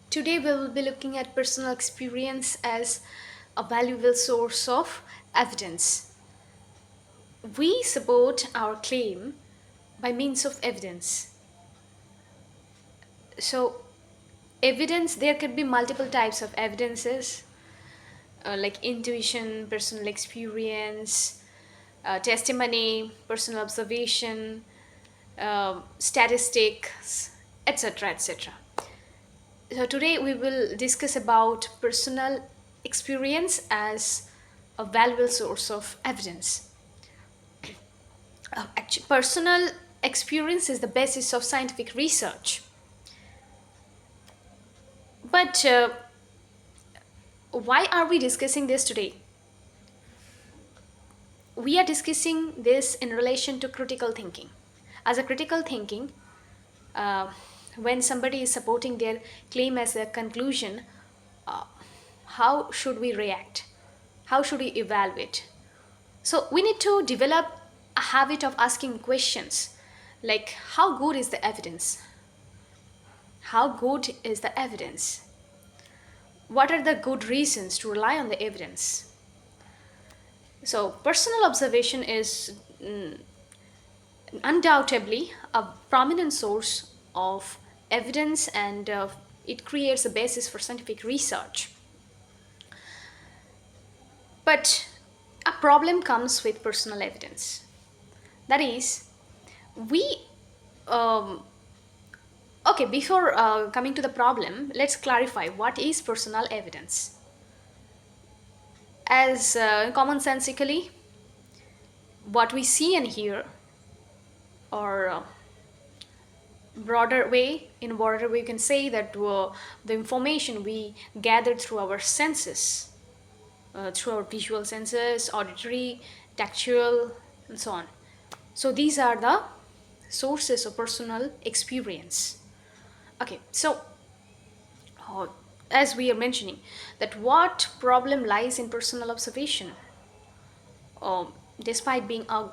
Today we will be looking at personal experience as a valuable source of evidence. We support our claim by means of evidence. So, evidence, there could be multiple types of evidences like intuition, personal experience, testimony, personal observation, statistics, etc. etc. So today we will discuss about personal experience as a valuable source of evidence. Actually, personal experience is the basis of scientific research. But why are we discussing this today? We are discussing this in relation to critical thinking. As a critical thinking, uh, when somebody is supporting their claim as a conclusion, uh, how should we react? How should we evaluate? So we need to develop a habit of asking questions like how good is the evidence? How good is the evidence? What are the good reasons to rely on the evidence? So personal observation is undoubtedly a prominent source of evidence and it creates a basis for scientific research. But a problem comes with personal evidence. That is, we okay, before coming to the problem, let's clarify what is personal evidence. As commonsensically, what we see and hear, or in broader way, you can say that the information we gathered through our senses, through our visual senses, auditory, tactual, and so on. So these are the sources of personal experience. Okay, so uh, as we are mentioning, that what problem lies in personal observation, despite being a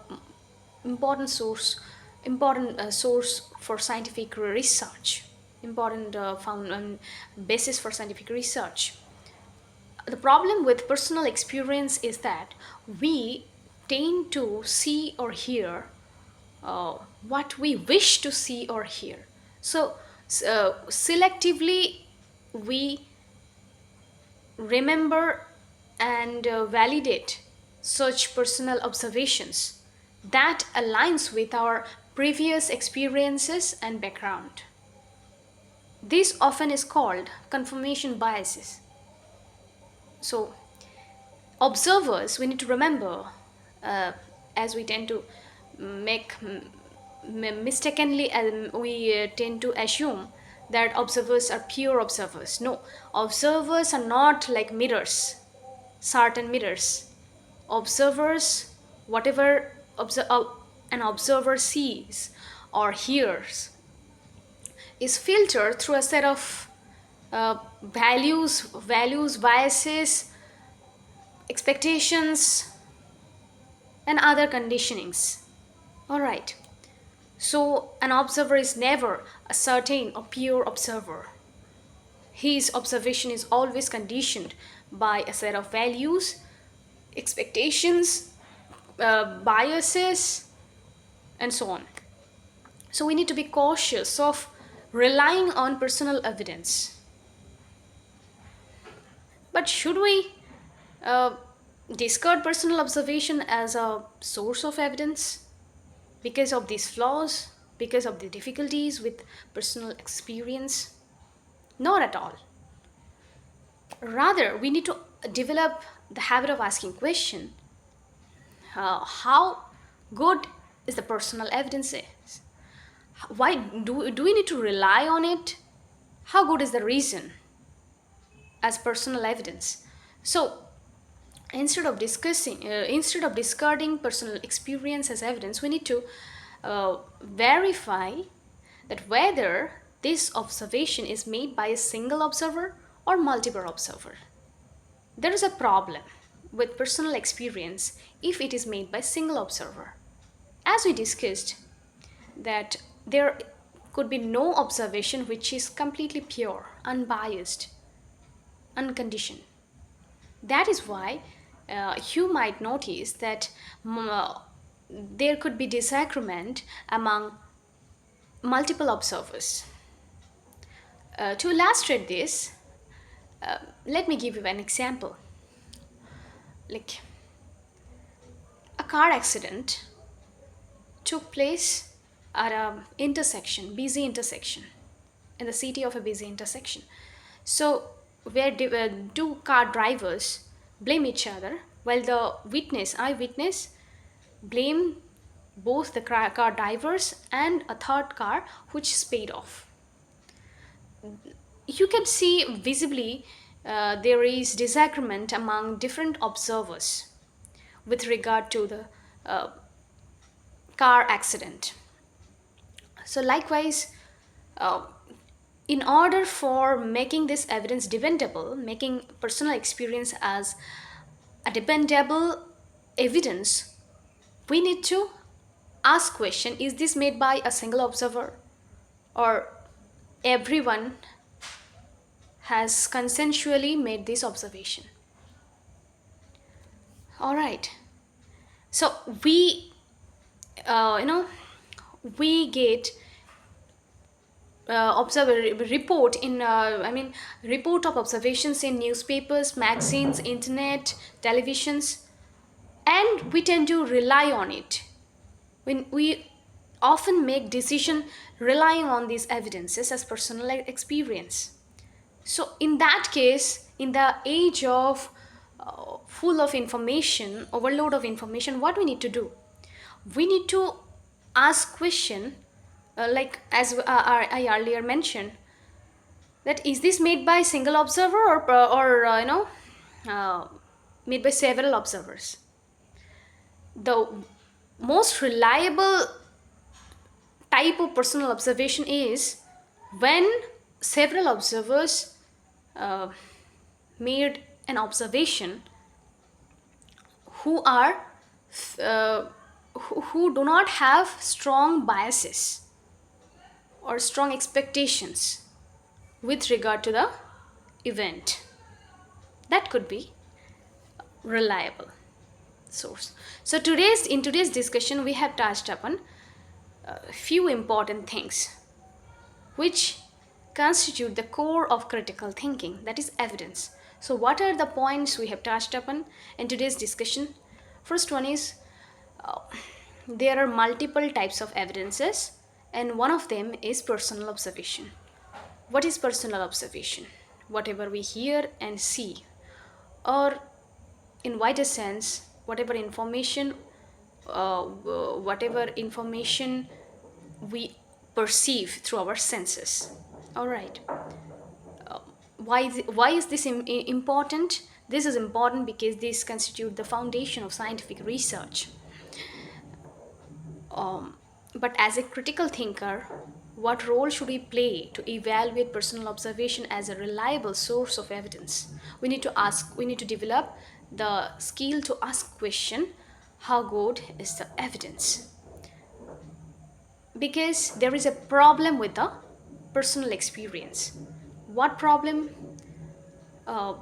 important source important source for scientific research, important found basis for scientific research. The problem with personal experience is that we tend to see or hear what we wish to see or hear. So selectively we remember and validate such personal observations that aligns with our previous experiences and background. This often is called confirmation biases. So observers, we need to remember, uh, as we tend to make mistakenly, we tend to assume that observers are pure observers. No, observers are not like mirrors, certain mirrors. Observers, whatever an observer sees or hears, is filtered through a set of values, biases, expectations, and other conditionings. All right. So an observer is never a certain or pure observer. His observation is always conditioned by a set of values, expectations, biases, and so on. So we need to be cautious of relying on personal evidence. But should we uh, discard personal observation as a source of evidence because of these flaws, because of the difficulties with personal experience? Not at all. Rather, we need to develop the habit of asking question, how good is the personal evidence is? Why do we need to rely on it? How good is the reason as personal evidence? So instead of discarding personal experience as evidence, we need to verify that whether this observation is made by a single observer or multiple observer. There is a problem with personal experience if it is made by single observer. As we discussed, that there could be no observation which is completely pure, unbiased, unconditioned. That is why you might notice that there could be disagreement among multiple observers. To illustrate this, let me give you an example. Like a car accident took place at a intersection, busy intersection, in the city of a busy intersection. So where two car drivers blame each other, while the eyewitness, blame both the car drivers and a third car which sped off. You can see visibly there is disagreement among different observers with regard to the uh, car accident. So likewise, uh, in order for making this evidence dependable, making personal experience as a dependable evidence, we need to ask question: is this made by a single observer, or everyone has consensually made this observation? All right. So uh, you know we get observe report in report of observations in newspapers, magazines, internet, televisions, and we tend to rely on it. When we often make decision relying on these evidences as personal experience. So in that case, in the age of full of information, overload of information, what we need to do? We need to ask question, like as I earlier mentioned, that is this made by single observer, uh, made by several observers? The most reliable type of personal observation is when several observers uh, made an observation who are uh, who do not have strong biases or strong expectations with regard to the event. That could be reliable source. So in today's discussion we have touched upon a few important things which constitute the core of critical thinking, that is evidence. So what are the points we have touched upon in today's discussion? First one is uh, there are multiple types of evidences, and one of them is personal observation. What is personal observation? Whatever we hear and see, or in wider sense, whatever information we perceive through our senses. All right. Why is this important? This is important because this constitute the foundation of scientific research. But as a critical thinker, what role should we play to evaluate personal observation as a reliable source of evidence? We need to develop the skill to ask question: how good is the evidence? Because there is a problem with the personal experience. What problem? Uh,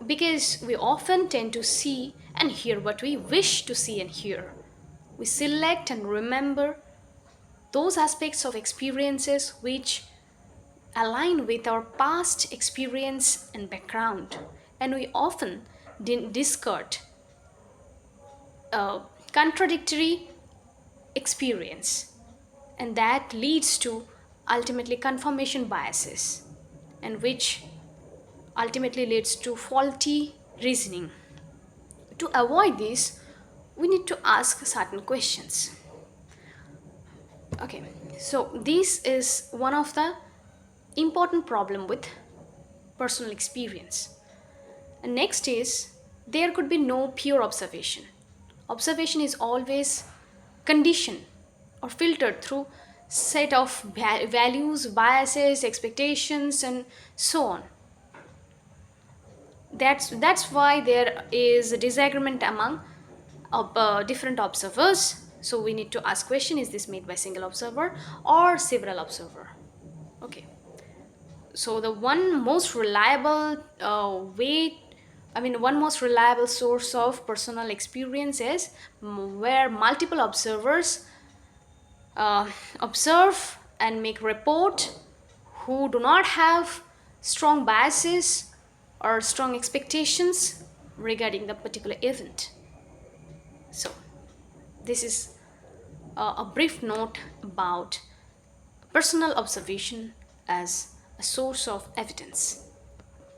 because we often tend to see and hear what we wish to see and hear. We select and remember those aspects of experiences which align with our past experience and background, and we often discard contradictory experience, and that leads to ultimately confirmation biases, and which ultimately leads to faulty reasoning. To avoid this, we need to ask certain questions. Okay, so this is one of the important problem with personal experience. And next is there could be no pure observation. Observation is always conditioned or filtered through set of values, biases, expectations, and so on. That's why there is a disagreement among different observers. So we need to ask question: is this made by single observer or several observer? Okay. So the one most reliable one most reliable source of personal experience is where multiple observers uh, observe and make report, who do not have strong biases or strong expectations regarding the particular event. So this is a brief note about personal observation as a source of evidence.